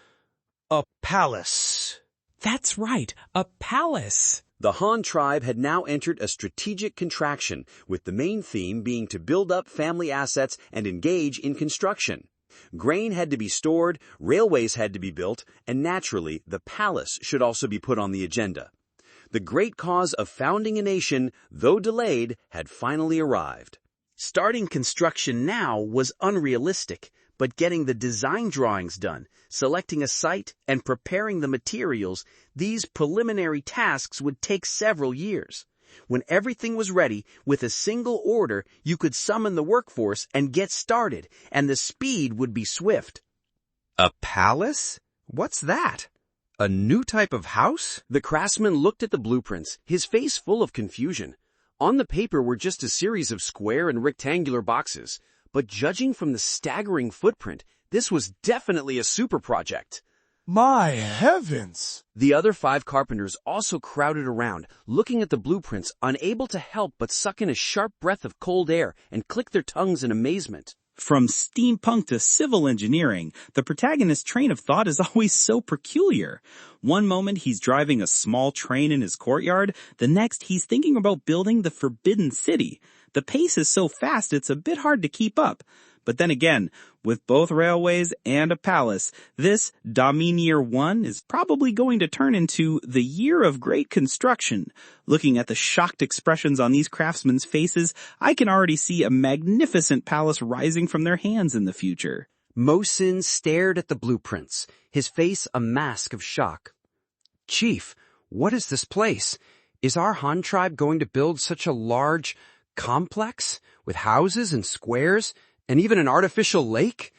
a palace. That's right, a palace. The Han tribe had now entered a strategic contraction, with the main theme being to build up family assets and engage in construction. Grain had to be stored, railways had to be built, and naturally, the palace should also be put on the agenda. The great cause of founding a nation, though delayed, had finally arrived. Starting construction now was unrealistic, but getting the design drawings done, selecting a site, and preparing the materials, these preliminary tasks would take several years. When everything was ready, with a single order, you could summon the workforce and get started, and the speed would be swift. A palace? What's that? A new type of house? The craftsman looked at the blueprints, his face full of confusion. On the paper were just a series of square and rectangular boxes, but judging from the staggering footprint, this was definitely a super project. My heavens! The other 5 carpenters also crowded around, looking at the blueprints, unable to help but suck in a sharp breath of cold air and click their tongues in amazement. From steampunk to civil engineering, the protagonist's train of thought is always so peculiar. One moment he's driving a small train in his courtyard, the next he's thinking about building the Forbidden City. The pace is so fast it's a bit hard to keep up. But then again, with both railways and a palace, this Dominier 1 is probably going to turn into the year of great construction. Looking at the shocked expressions on these craftsmen's faces, I can already see a magnificent palace rising from their hands in the future. Mosin stared at the blueprints, his face a mask of shock. Chief, what is this place? Is our Han tribe going to build such a large complex with houses and squares and even an artificial lake?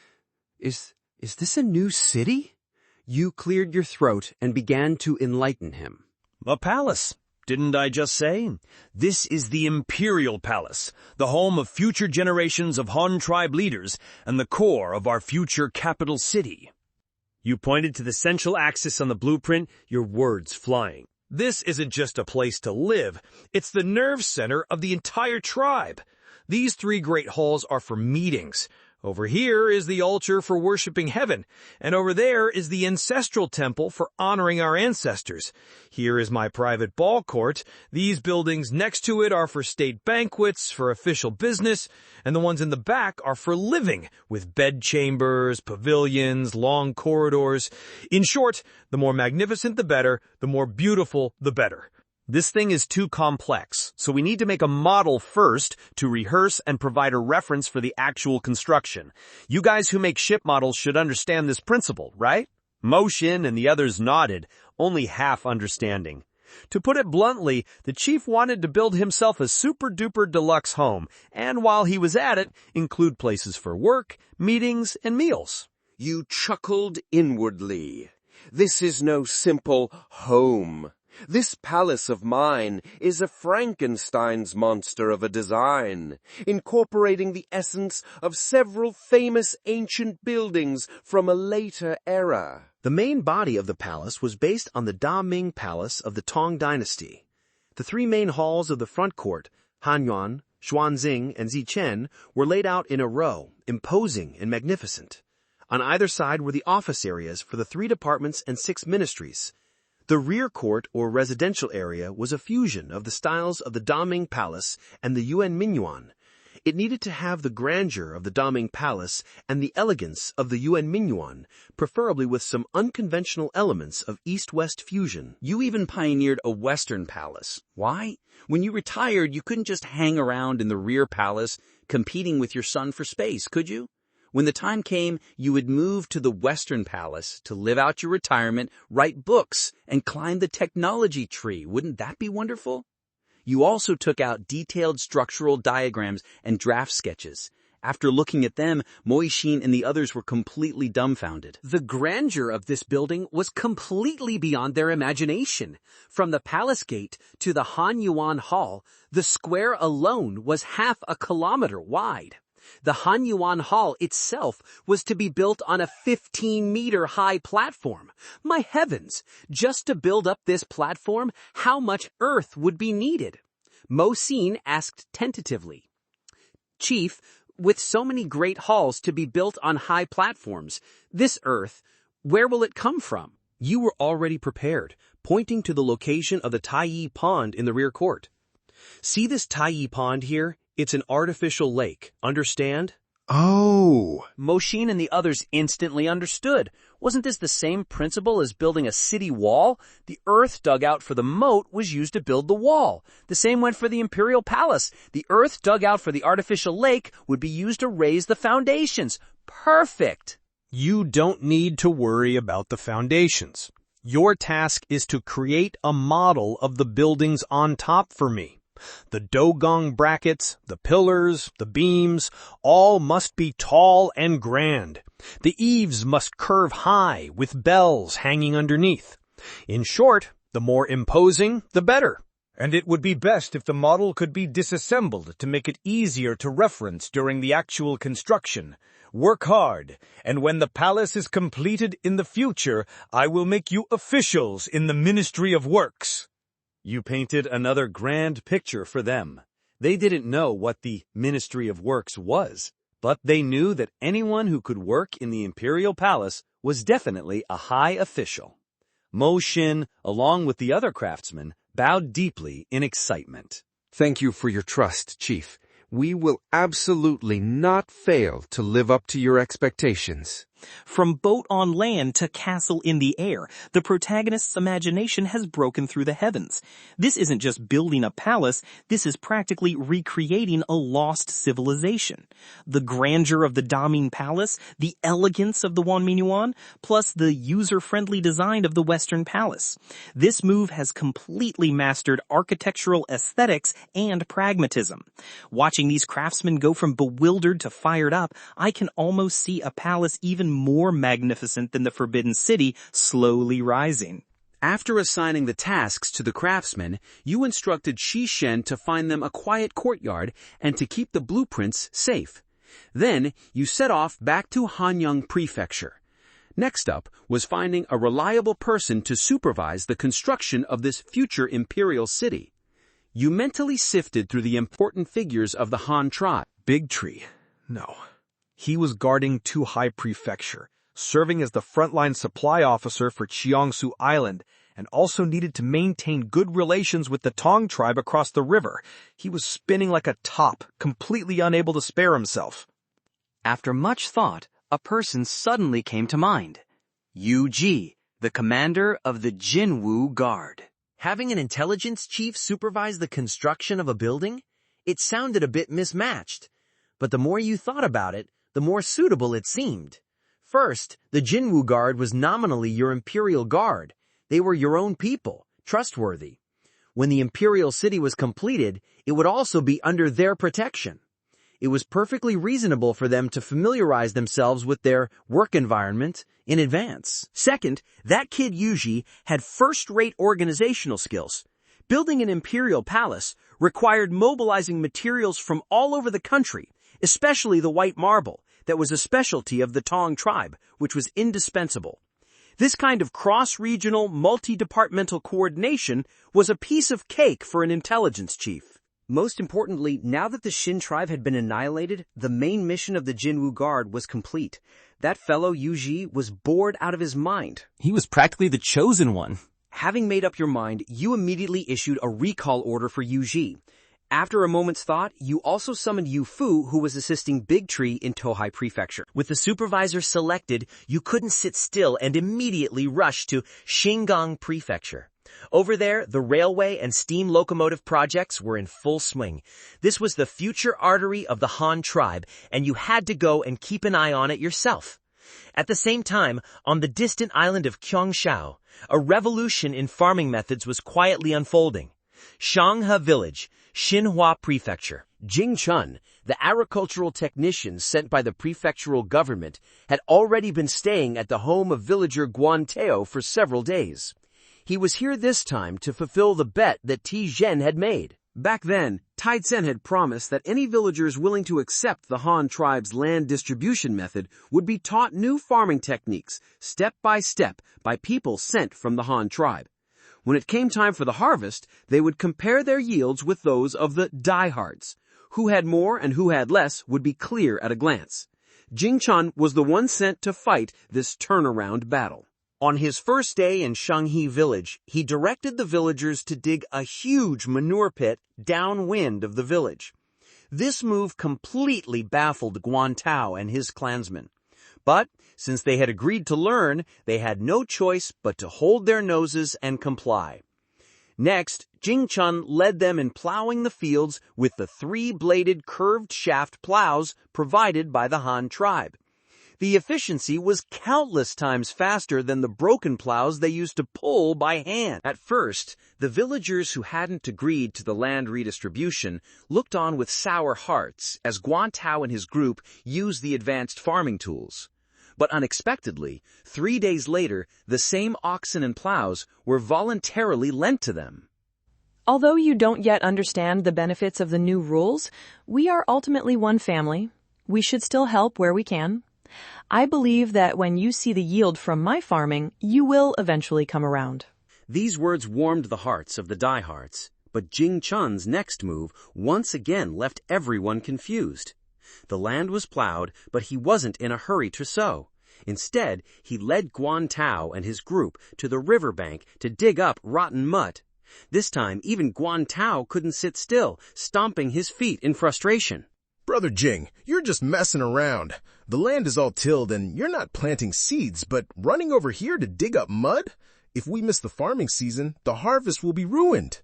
Is this a new city? You cleared your throat and began to enlighten him. A palace. Didn't I just say? This is the Imperial Palace, the home of future generations of Han tribe leaders and the core of our future capital city. You pointed to the central axis on the blueprint, your words flying. This isn't just a place to live, it's the nerve center of the entire tribe. These 3 great halls are for meetings. Over here is the altar for worshiping heaven, and over there is the ancestral temple for honoring our ancestors. Here is my private ball court. These buildings next to it are for state banquets, for official business, and the ones in the back are for living, with bedchambers, pavilions, long corridors. In short, the more magnificent the better, the more beautiful the better. This thing is too complex, so we need to make a model first to rehearse and provide a reference for the actual construction. You guys who make ship models should understand this principle, right? Motion and the others nodded, only half understanding. To put it bluntly, the chief wanted to build himself a super-duper deluxe home, and while he was at it, include places for work, meetings, and meals. You chuckled inwardly. This is no simple home. This palace of mine is a Frankenstein's monster of a design, incorporating the essence of several famous ancient buildings from a later era. The main body of the palace was based on the Da Ming Palace of the Tang Dynasty. The 3 main halls of the front court, Hanyuan, Xuanzing, and Zichen, were laid out in a row, imposing and magnificent. On either side were the office areas for the 3 departments and 6 ministries. The rear court or residential area was a fusion of the styles of the Da Ming Palace and the Yuan Minyuan. It needed to have the grandeur of the Da Ming Palace and the elegance of the Yuan Minyuan, preferably with some unconventional elements of East-West fusion. You even pioneered a Western palace. Why? When you retired, you couldn't just hang around in the rear palace competing with your son for space, could you? When the time came, you would move to the Western Palace to live out your retirement, write books, and climb the technology tree. Wouldn't that be wonderful? You also took out detailed structural diagrams and draft sketches. After looking at them, Moishin and the others were completely dumbfounded. The grandeur of this building was completely beyond their imagination. From the palace gate to the Han Yuan Hall, the square alone was half a kilometer wide. The Han Yuan Hall itself was to be built on a 15-meter-high platform. My heavens! Just to build up this platform, how much earth would be needed? Mo Xin asked tentatively. Chief, with so many great halls to be built on high platforms, this earth, where will it come from? You were already prepared, pointing to the location of the Taiyi Pond in the rear court. See this Taiyi Pond here? It's an artificial lake, understand? Oh! Moishin and the others instantly understood. Wasn't this the same principle as building a city wall? The earth dug out for the moat was used to build the wall. The same went for the imperial palace. The earth dug out for the artificial lake would be used to raise the foundations. Perfect! You don't need to worry about the foundations. Your task is to create a model of the buildings on top for me. The dogong brackets, the pillars, the beams, all must be tall and grand. The eaves must curve high with bells hanging underneath. In short, the more imposing, the better. And it would be best if the model could be disassembled to make it easier to reference during the actual construction. Work hard, and when the palace is completed in the future, I will make you officials in the Ministry of Works. You painted another grand picture for them. They didn't know what the Ministry of Works was, but they knew that anyone who could work in the Imperial Palace was definitely a high official. Mo Xin, along with the other craftsmen, bowed deeply in excitement. Thank you for your trust, Chief. We will absolutely not fail to live up to your expectations. From boat on land to castle in the air, the protagonist's imagination has broken through the heavens. This isn't just building a palace, this is practically recreating a lost civilization. The grandeur of the Daming Palace, the elegance of the Wanminyuan, plus the user-friendly design of the Western Palace. This move has completely mastered architectural aesthetics and pragmatism. Watching these craftsmen go from bewildered to fired up, I can almost see a palace even more magnificent than the Forbidden City slowly rising. After assigning the tasks to the craftsmen, you instructed Shi Shen to find them a quiet courtyard and to keep the blueprints safe. Then you set off back to Hanyang Prefecture. Next up was finding a reliable person to supervise the construction of this future imperial city. You mentally sifted through the important figures of the Han tribe. Big Tree. No. He was guarding Tuhai Prefecture, serving as the frontline supply officer for Qiongzhou Island, and also needed to maintain good relations with the Tong tribe across the river. He was spinning like a top, completely unable to spare himself. After much thought, a person suddenly came to mind. Yu Ji, the commander of the Jinwu Guard. Having an intelligence chief supervise the construction of a building? It sounded a bit mismatched. But the more you thought about it, the more suitable it seemed. First, the Jinwu Guard was nominally your imperial guard. They were your own people, trustworthy. When the imperial city was completed, it would also be under their protection. It was perfectly reasonable for them to familiarize themselves with their work environment in advance. Second, that kid Yuji had first-rate organizational skills. Building an imperial palace required mobilizing materials from all over the country, especially the white marble that was a specialty of the Tong tribe, which was indispensable. This kind of cross-regional, multi-departmental coordination was a piece of cake for an intelligence chief. Most importantly, now that the Shin tribe had been annihilated, the main mission of the Jinwu Guard was complete. That fellow Yuji was bored out of his mind. He was practically the chosen one. Having made up your mind, you immediately issued a recall order for Yuji. After a moment's thought, you also summoned Yu Fu, who was assisting Big Tree in Tohai Prefecture. With the supervisor selected, you couldn't sit still and immediately rushed to Xingang Prefecture. Over there, the railway and steam locomotive projects were in full swing. This was the future artery of the Han tribe, and you had to go and keep an eye on it yourself. At the same time, on the distant island of Qiongzhou, a revolution in farming methods was quietly unfolding. Shanghe Village, Xinhua Prefecture. Jing Chun, the agricultural technician sent by the prefectural government, had already been staying at the home of villager Guan Teo for several days. He was here this time to fulfill the bet that Ti Zhen had made. Back then, Tai Tsen had promised that any villagers willing to accept the Han tribe's land distribution method would be taught new farming techniques, step by step, by people sent from the Han tribe. When it came time for the harvest, they would compare their yields with those of the diehards. Who had more and who had less would be clear at a glance. Jing Chun was the one sent to fight this turnaround battle. On his first day in Shanghe Village, he directed the villagers to dig a huge manure pit downwind of the village. This move completely baffled Guan Tao and his clansmen. But since they had agreed to learn, they had no choice but to hold their noses and comply. Next, Jing Chun led them in plowing the fields with the three-bladed curved shaft plows provided by the Han tribe. The efficiency was countless times faster than the broken plows they used to pull by hand. At first, the villagers who hadn't agreed to the land redistribution looked on with sour hearts as Guan Tao and his group used the advanced farming tools. But unexpectedly, 3 days later, the same oxen and plows were voluntarily lent to them. Although you don't yet understand the benefits of the new rules, we are ultimately one family. We should still help where we can. I believe that when you see the yield from my farming, you will eventually come around. These words warmed the hearts of the diehards, but Jing Chun's next move once again left everyone confused. The land was plowed, but he wasn't in a hurry to sow. Instead, he led Guan Tao and his group to the riverbank to dig up rotten mud. This time, even Guantao couldn't sit still, stomping his feet in frustration. Brother Jing, you're just messing around. The land is all tilled and you're not planting seeds, but running over here to dig up mud? If we miss the farming season, the harvest will be ruined.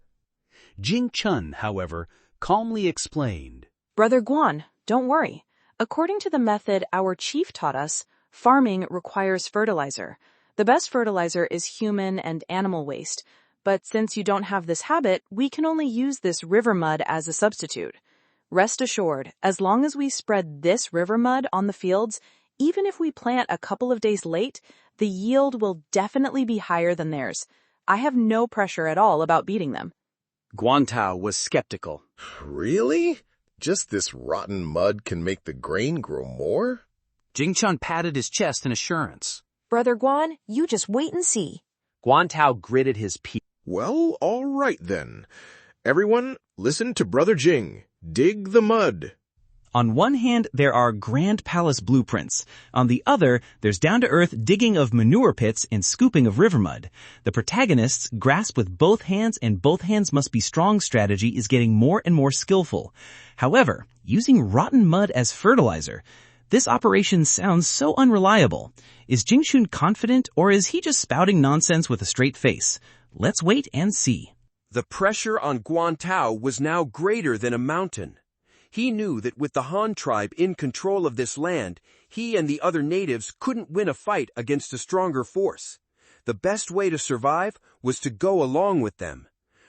Jing Chun, however, calmly explained. Brother Guan, don't worry. According to the method our chief taught us, farming requires fertilizer. The best fertilizer is human and animal waste. But since you don't have this habit, we can only use this river mud as a substitute. Rest assured, as long as we spread this river mud on the fields, even if we plant a couple of days late, the yield will definitely be higher than theirs. I have no pressure at all about beating them. Guantao was skeptical. Really? Just this rotten mud can make the grain grow more? Jing Chun patted his chest in assurance. Brother Guan, you just wait and see. Guantao gritted his teeth. Well, all right then. Everyone, listen to Brother Jing. Dig the mud. On one hand, there are grand palace blueprints. On the other, there's down-to-earth digging of manure pits and scooping of river mud. The protagonists grasp with both hands, and both hands must be strong strategy is getting more and more skillful. However, using rotten mud as fertilizer, this operation sounds so unreliable. Is Jing Chun confident, or is he just spouting nonsense with a straight face? Let's wait and see. The pressure on Guantao was now greater than a mountain. He knew that with the Han tribe in control of this land, he and the other natives couldn't win a fight against a stronger force. The best way to survive was to go along with them.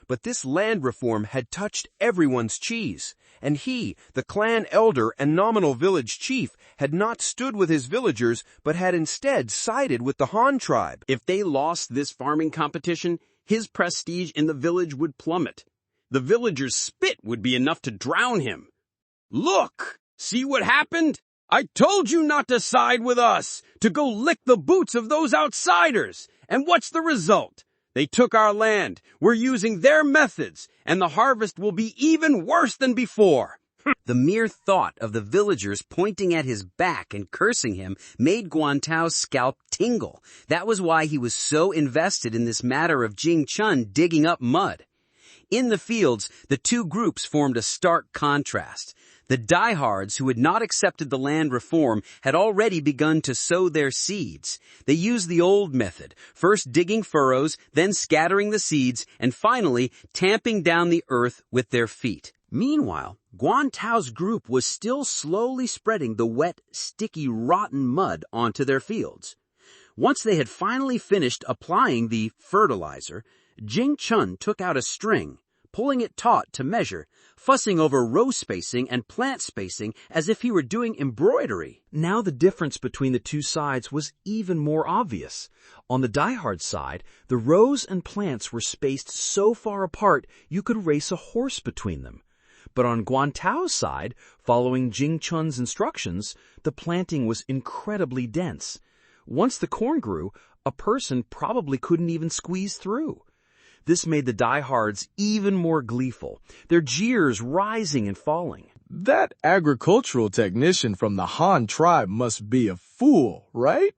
But this land reform had touched everyone's cheese, and he, the clan elder and nominal village chief, had not stood with his villagers, but had instead sided with the Han tribe. If they lost this farming competition, his prestige in the village would plummet. The villagers' spit would be enough to drown him. Look! See what happened? I told you not to side with us, to go lick the boots of those outsiders. And what's the result? They took our land, we're using their methods, and the harvest will be even worse than before. The mere thought of the villagers pointing at his back and cursing him made Guantao's scalp tingle. That was why he was so invested in this matter of Jing Chun digging up mud. In the fields, the two groups formed a stark contrast. The diehards who had not accepted the land reform had already begun to sow their seeds. They used the old method, first digging furrows, then scattering the seeds, and finally tamping down the earth with their feet. Meanwhile, Guantao's group was still slowly spreading the wet, sticky, rotten mud onto their fields. Once they had finally finished applying the fertilizer, Jing Chun took out a string, pulling it taut to measure, fussing over row spacing and plant spacing as if he were doing embroidery. Now the difference between the two sides was even more obvious. On the diehard side, the rows and plants were spaced so far apart you could race a horse between them. But on Guantao's side, following Jing Chun's instructions, the planting was incredibly dense. Once the corn grew, a person probably couldn't even squeeze through. This made the diehards even more gleeful, their jeers rising and falling. That agricultural technician from the Han tribe must be a fool, right?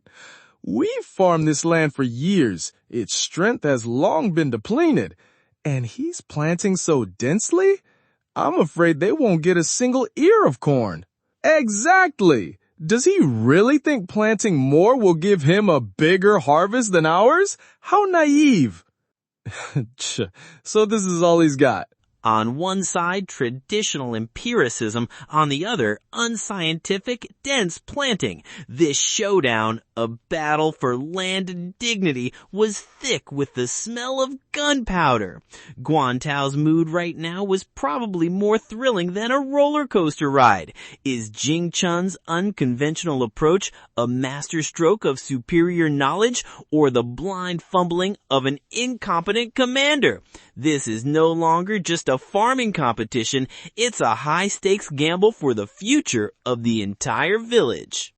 We've farmed this land for years. Its strength has long been depleted. And he's planting so densely? I'm afraid they won't get a single ear of corn. Exactly! Does he really think planting more will give him a bigger harvest than ours? How naive! So this is all he's got. On one side, traditional empiricism. On the other, unscientific, dense planting. This showdown, a battle for land and dignity, was thick with the smell of gunpowder. Guantao's mood right now was probably more thrilling than a roller coaster ride. Is Jing Chun's unconventional approach a masterstroke of superior knowledge or the blind fumbling of an incompetent commander? This is no longer just a farming competition, it's a high-stakes gamble for the future of the entire village.